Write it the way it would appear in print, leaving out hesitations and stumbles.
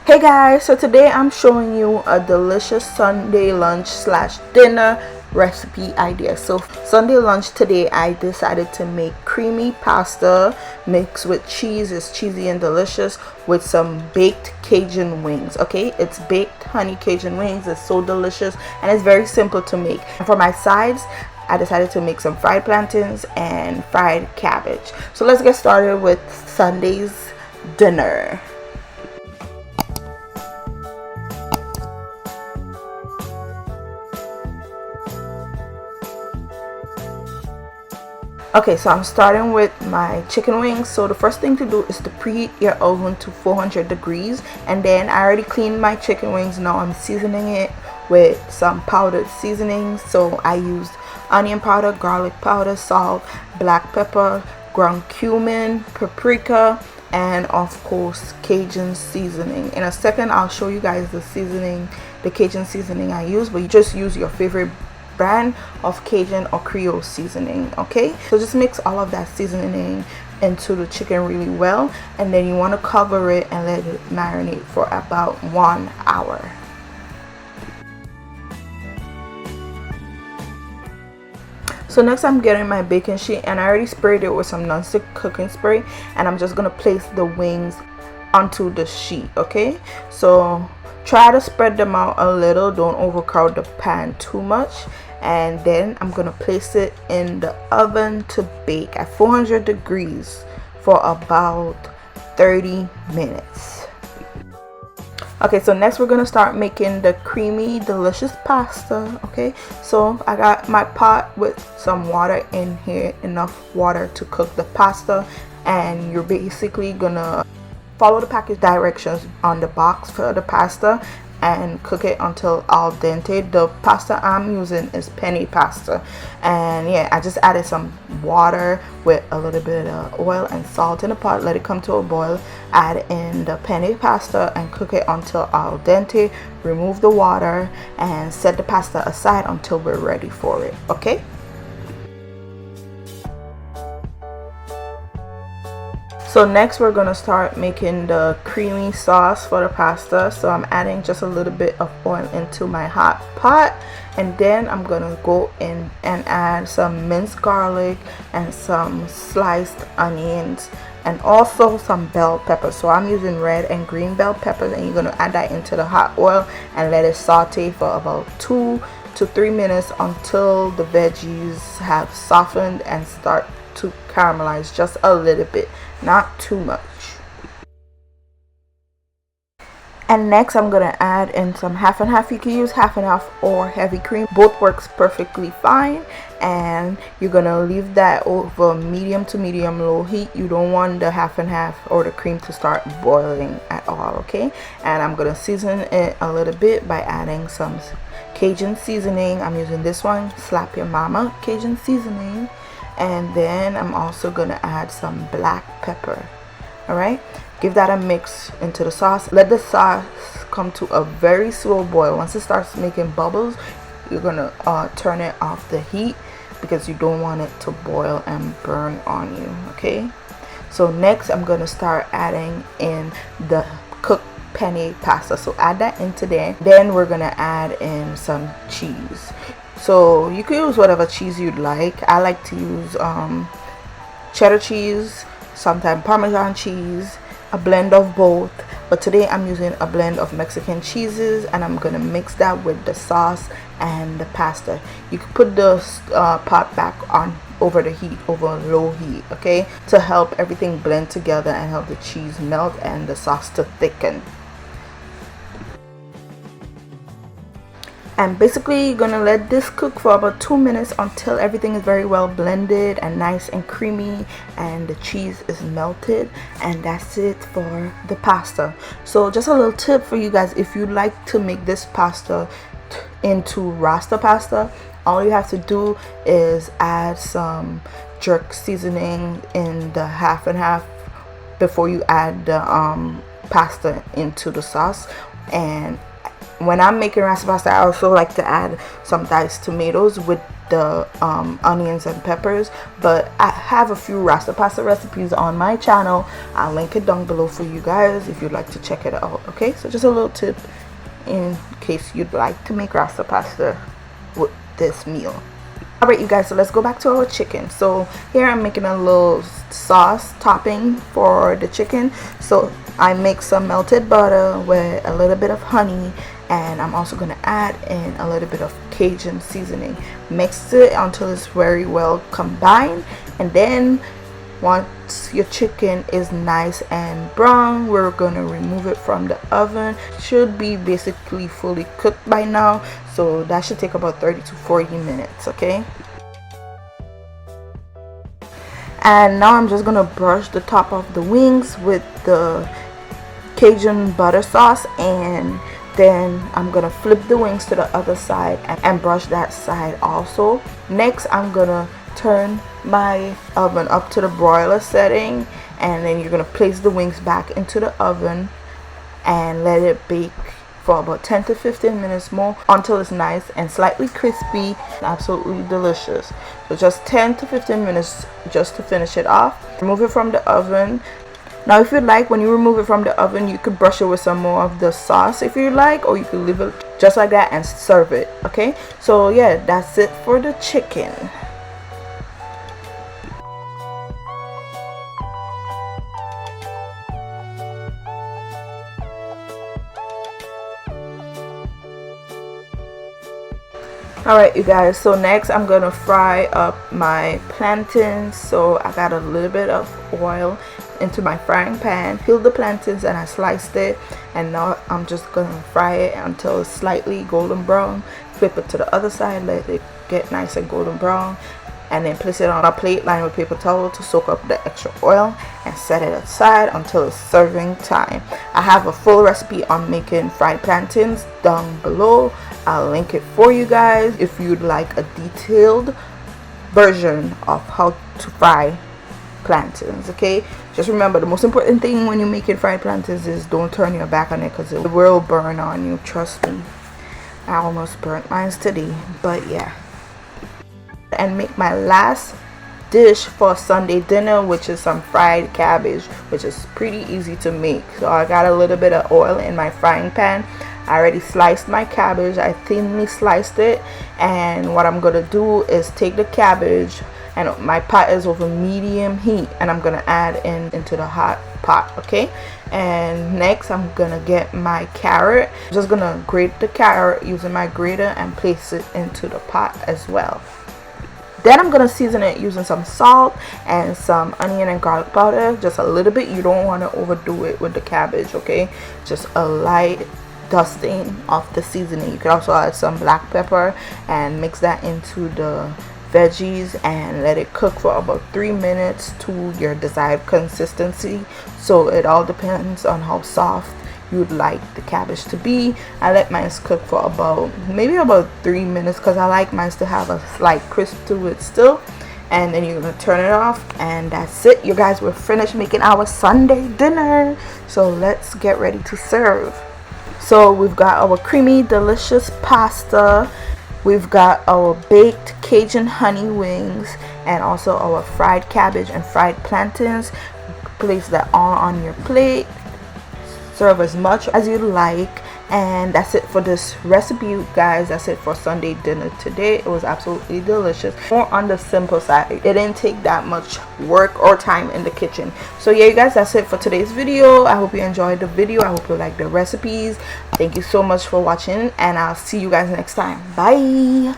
Hey guys, so today I'm showing you a delicious Sunday lunch slash dinner recipe idea. So Sunday lunch today I decided to make creamy pasta mixed with cheese. It's cheesy and delicious with some baked Cajun wings. Okay, it's baked honey Cajun wings. It's so delicious and it's very simple to make. And for my sides, I decided to make some fried plantains and fried cabbage. So let's get started with Sunday's dinner. Okay, so I'm starting with my chicken wings. So the first thing to do is to preheat your oven to 400 degrees, and then I already cleaned my chicken wings. Now I'm seasoning it with some powdered seasonings. So I used onion powder, garlic powder, salt, black pepper, ground cumin, paprika, and of course Cajun seasoning. In a second I'll show you guys the seasoning, the Cajun seasoning I use, but you just use your favorite brand of Cajun or Creole seasoning. Okay, so just mix all of that seasoning into the chicken really well, and then you want to cover it and let it marinate for about 1 hour. So next I'm getting my baking sheet, and I already sprayed it with some nonstick cooking spray, and I'm just gonna place the wings onto the sheet. Okay, so try to spread them out a little, don't overcrowd the pan too much, and then I'm gonna place it in the oven to bake at 400 degrees for about 30 minutes. Okay, so next we're gonna start making the creamy delicious pasta. Okay, so I got my pot with some water in here, enough water to cook the pasta, and you're basically gonna follow the package directions on the box for the pasta and cook it until al dente. The pasta I'm using is penne pasta, and yeah, I just added some water with a little bit of oil and salt in the pot, let it come to a boil, add in the penne pasta and cook it until al dente. Remove the water and set the pasta aside until we're ready for it. Okay, so next we're gonna start making the creamy sauce for the pasta. So I'm adding just a little bit of oil into my hot pot, and then I'm gonna go in and add some minced garlic and some sliced onions and also some bell peppers. So I'm using red and green bell peppers, and you're gonna add that into the hot oil and let it saute for about 2 to 3 minutes until the veggies have softened and start to caramelize just a little bit, not too much. And next I'm gonna add in some half and half. You can use half and half or heavy cream, both works perfectly fine, and you're gonna leave that over medium to medium low heat. You don't want the half and half or the cream to start boiling at all. Okay, and I'm gonna season it a little bit by adding some Cajun seasoning. I'm using this one, Slap Your Mama Cajun seasoning, and then I'm also gonna add some black pepper. All right, give that a mix into the sauce. Let the sauce come to a very slow boil. Once it starts making bubbles, you're gonna turn it off the heat because you don't want it to boil and burn on you. Okay, so next I'm gonna start adding in the cooked penne pasta. So add that into there. Then we're gonna add in some cheese. So you can use whatever cheese you'd like. I like to use cheddar cheese, sometimes Parmesan cheese, a blend of both. But today I'm using a blend of Mexican cheeses, and I'm gonna mix that with the sauce and the pasta. You can put the pot back on over the heat, over low heat, okay, to help everything blend together and help the cheese melt and the sauce to thicken. And basically you're gonna let this cook for about 2 minutes until everything is very well blended and nice and creamy and the cheese is melted, and that's it for the pasta. So just a little tip for you guys: if you like to make this pasta into rasta pasta, all you have to do is add some jerk seasoning in the half and half before you add the pasta into the sauce. And when I'm making rasta pasta, I also like to add some diced tomatoes with the onions and peppers, but I have a few rasta pasta recipes on my channel. I'll link it down below for you guys if you'd like to check it out. Okay, so just a little tip in case you'd like to make rasta pasta with this meal. Alright you guys, so let's go back to our chicken. So here I'm making a little sauce topping for the chicken. So I make some melted butter with a little bit of honey, and I'm also going to add in a little bit of Cajun seasoning. Mix it until it's very well combined, and then once your chicken is nice and brown, we're going to remove it from the oven. It should be basically fully cooked by now, so that should take about 30 to 40 minutes. Okay, and now I'm just gonna brush the top of the wings with the Cajun butter sauce, and then I'm gonna flip the wings to the other side and brush that side also. Next, I'm gonna turn my oven up to the broiler setting, and then you're gonna place the wings back into the oven and let it bake for about 10 to 15 minutes more until it's nice and slightly crispy and absolutely delicious. So just 10 to 15 minutes just to finish it off. Remove it from the oven. Now if you'd like, when you remove it from the oven, you could brush it with some more of the sauce if you like, or you could leave it just like that and serve it. Okay, so yeah, that's it for the chicken. Alright you guys, so next I'm gonna fry up my plantains. So I got a little bit of oil into my frying pan, peeled the plantains, and I sliced it, and now I'm just gonna fry it until it's slightly golden brown. Flip it to the other side, let it get nice and golden brown, and then place it on a plate lined with paper towel to soak up the extra oil, and set it aside until it's serving time. I have a full recipe on making fried plantains down below. I'll link it for you guys if you'd like a detailed version of how to fry plantains. Okay, just remember, the most important thing when you're making fried plantains is don't turn your back on it, because it will burn on you. Trust me, I almost burnt mine today. But yeah, and make my last dish for Sunday dinner, which is some fried cabbage, which is pretty easy to make. So I got a little bit of oil in my frying pan. I already sliced my cabbage. I thinly sliced it, and what I'm gonna do is take the cabbage, and my pot is over medium heat, and I'm gonna add into the hot pot. Okay, and next I'm gonna get my carrot. I'm just gonna grate the carrot using my grater and place it into the pot as well. Then I'm gonna season it using some salt and some onion and garlic powder, just a little bit. You don't want to overdo it with the cabbage. Okay, just a light dusting of the seasoning. You can also add some black pepper and mix that into the veggies and let it cook for about 3 minutes to your desired consistency. So it all depends on how soft you'd like the cabbage to be. I let mine cook for maybe about 3 minutes, because I like mine to have a slight crisp to it still. And then you're gonna turn it off, and that's it. You guys, we're finished making our Sunday dinner, so let's get ready to serve. So we've got our creamy delicious pasta, we've got our baked Cajun honey wings, and also our fried cabbage and fried plantains. Place that all on your plate. Serve as much as you like, and that's it for this recipe, you guys. That's it for Sunday dinner today. It was absolutely delicious. More on the simple side. It didn't take that much work or time in the kitchen. So yeah, you guys, that's it for today's video. I hope you enjoyed the video. I hope you like the recipes. Thank you so much for watching, and I'll see you guys next time. Bye.